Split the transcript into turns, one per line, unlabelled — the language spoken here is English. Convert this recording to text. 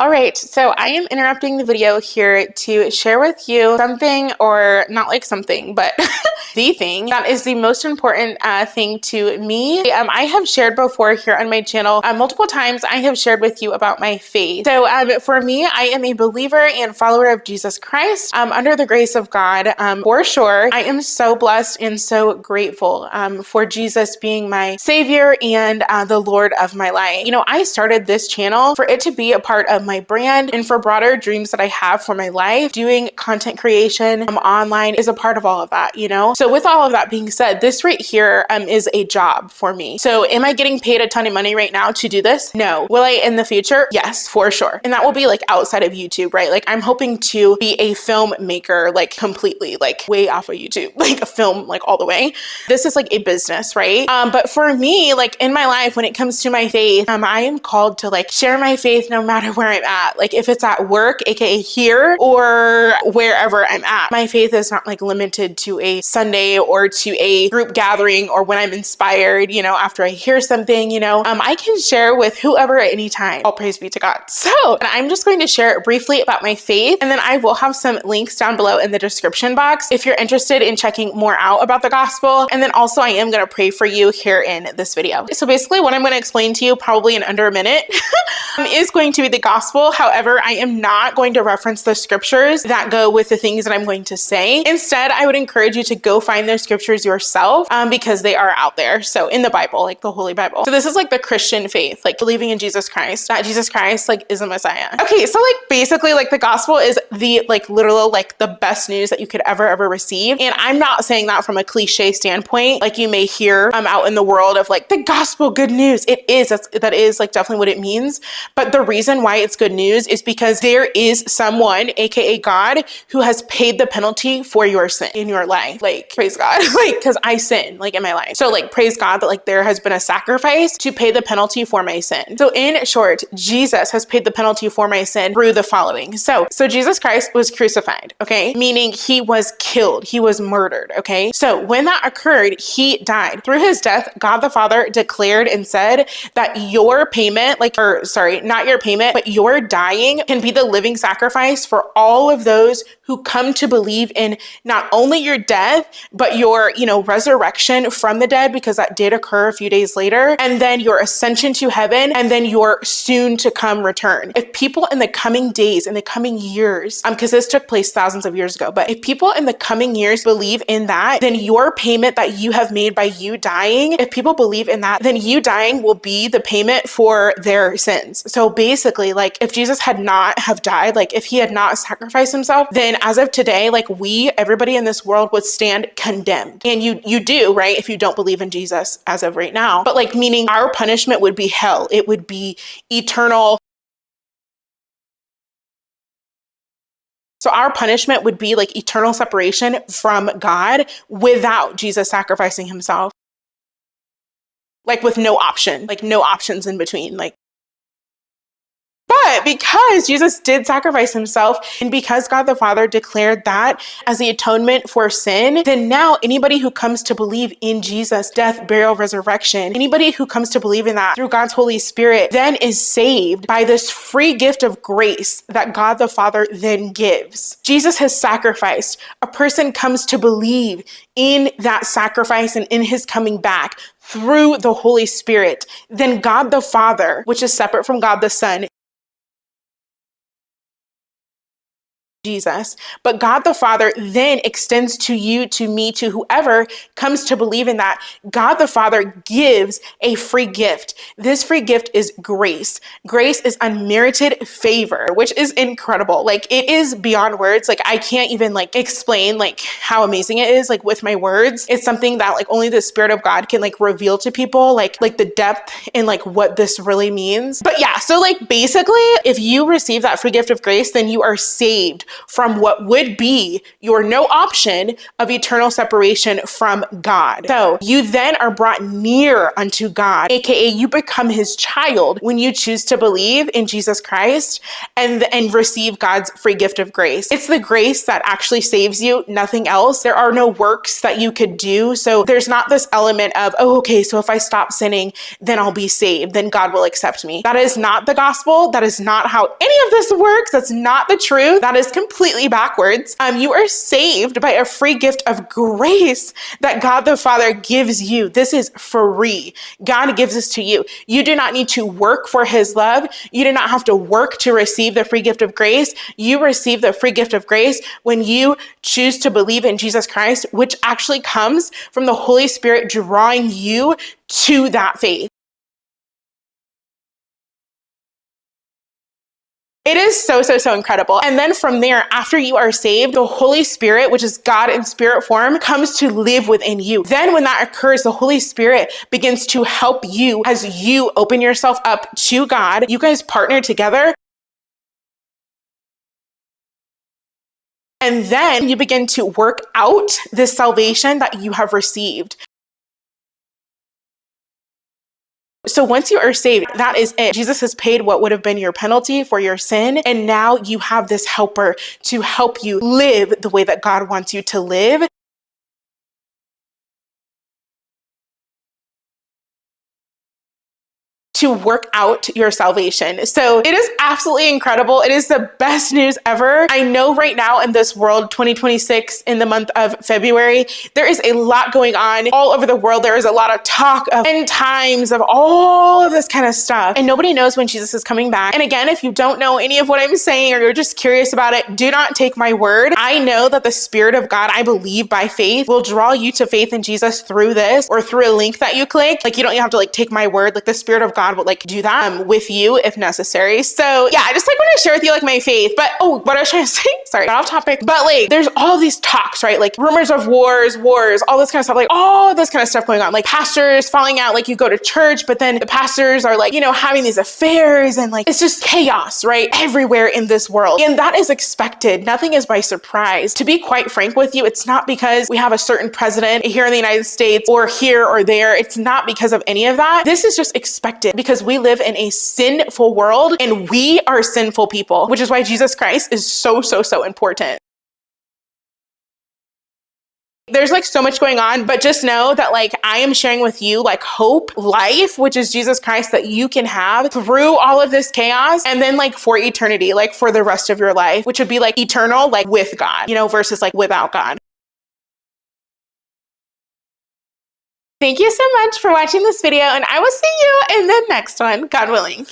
All right, so I am interrupting the video here to share with you something, or not like something, but the thing that is the most important thing to me. I have shared before here on my channel multiple times. I have shared with you about my faith. So for me, I am a believer and follower of Jesus Christ under the grace of God, for sure. I am so blessed and so grateful for Jesus being my Savior and the Lord of my life. You know, I started this channel for it to be a part of my brand and for broader dreams that I have for my life. Doing content creation online is a part of all of that, you know? So with all of that being said, this right here is a job for me. So am I getting paid a ton of money right now to do this? No. Will I in the future? Yes, for sure. And that will be like outside of YouTube, right? Like I'm hoping to be a filmmaker, like completely, like way off of YouTube, like a film, like all the way. This is like a business, right? But for me, like in my life, when it comes to my faith, I am called to like share my faith no matter where I'm at. Like if it's at work, aka here, or wherever I'm at. My faith is not like limited to a Sunday or to a group gathering or when I'm inspired, you know, after I hear something, you know, I can share with whoever at any time. All praise be to God. So I'm just going to share briefly about my faith, and then I will have some links down below in the description box if you're interested in checking more out about the gospel. And then also I am going to pray for you here in this video. So basically what I'm going to explain to you probably in under a minute is going to be the gospel. However, I am not going to reference the scriptures that go with the things that I'm going to say. Instead, I would encourage you to go find those scriptures yourself because they are out there. So in the Bible, like the Holy Bible. So this is like the Christian faith, like believing in Jesus Christ, that Jesus Christ like is a Messiah. Okay, so like basically like the gospel is the like literal like the best news that you could ever receive. And I'm not saying that from a cliche standpoint, like you may hear out in the world of like the gospel good news. It is, that is like definitely what it means. But the reason why it's good news is because there is someone, aka God, who has paid the penalty for your sin in your life. Like praise God, like because I sin like in my life. So like praise God that like there has been a sacrifice to pay the penalty for my sin. So in short, Jesus has paid the penalty for my sin through the following. So Jesus Christ was crucified, okay? Meaning he was killed, he was murdered, okay? So when that occurred, he died. Through his death, God the Father declared and said that your payment, not your payment, but your dying can be the living sacrifice for all of those who come to believe in not only your death, but your, resurrection from the dead, because that did occur a few days later, and then your ascension to heaven, and then your soon to come return. If people in the coming days, in the coming years, because this took place thousands of years ago, but if people in the coming years believe in that, then your payment that you have made by you dying, if people believe in that, then you dying will be the payment for their sins. So basically, like if Jesus had not have died, like if he had not sacrificed himself, then as of today, like everybody in this world would stand condemned. And you do, right? If you don't believe in Jesus as of right now, but like meaning our punishment would be hell. It would be eternal. So our punishment would be like eternal separation from God without Jesus sacrificing himself. Like with no option, like no options in between, like. But because Jesus did sacrifice himself, and because God the Father declared that as the atonement for sin, then now anybody who comes to believe in Jesus' death, burial, resurrection, anybody who comes to believe in that through God's Holy Spirit then is saved by this free gift of grace that God the Father then gives. Jesus has sacrificed. A person comes to believe in that sacrifice and in his coming back through the Holy Spirit. Then God the Father, which is separate from God the Son, Jesus, but God the Father then extends to you, to me, to whoever comes to believe in that. God the Father gives a free gift. This free gift is grace. Grace is unmerited favor, which is incredible. Like it is beyond words. Like I can't even like explain like how amazing it is like with my words. It's something that like only the Spirit of God can like reveal to people, like the depth and like what this really means. But yeah, so like basically if you receive that free gift of grace, then you are saved from what would be your no option of eternal separation from God. So you then are brought near unto God, aka you become his child when you choose to believe in Jesus Christ and receive God's free gift of grace. It's the grace that actually saves you, nothing else. There are no works that you could do. So there's not this element of, oh, okay, so if I stop sinning, then I'll be saved, then God will accept me. That is not the gospel. That is not how any of this works. That's not the truth. That is completely backwards. You are saved by a free gift of grace that God the Father gives you. This is free. God gives this to you. You do not need to work for his love. You do not have to work to receive the free gift of grace. You receive the free gift of grace when you choose to believe in Jesus Christ, which actually comes from the Holy Spirit drawing you to that faith. It is so, so, so incredible. And then from there, after you are saved, the Holy Spirit, which is God in spirit form, comes to live within you. Then when that occurs, the Holy Spirit begins to help you as you open yourself up to God. You guys partner together. And then you begin to work out this salvation that you have received. So once you are saved, that is it. Jesus has paid what would have been your penalty for your sin. And now you have this helper to help you live the way that God wants you to live. To work out your salvation. So it is absolutely incredible. It is the best news ever. I know right now in this world, 2026, in the month of February, there is a lot going on all over the world. There is a lot of talk of end times, of all of this kind of stuff. And nobody knows when Jesus is coming back. And again, if you don't know any of what I'm saying or you're just curious about it, do not take my word. I know that the Spirit of God, I believe by faith, will draw you to faith in Jesus through this or through a link that you click. Like, you don't have to take my word. Like, the Spirit of God will do that with you if necessary. So yeah, I just want to share with you my faith. But what I was trying to say, sorry, got off topic. But there's all these talks, right? Rumors of wars, all this kind of stuff, all this kind of stuff going on. Pastors falling out, you go to church, but then the pastors are having these affairs, and it's just chaos, right? Everywhere in this world. And that is expected. Nothing is by surprise. To be quite frank with you, it's not because we have a certain president here in the United States or here or there. It's not because of any of that. This is just expected because we live in a sinful world and we are sinful people, which is why Jesus Christ is so, so, so important. There's so much going on, but just know that I am sharing with you hope, life, which is Jesus Christ, that you can have through all of this chaos, and then for eternity, for the rest of your life, which would be eternal, with God, versus without God. Thank you so much for watching this video, and I will see you in the next one, God willing.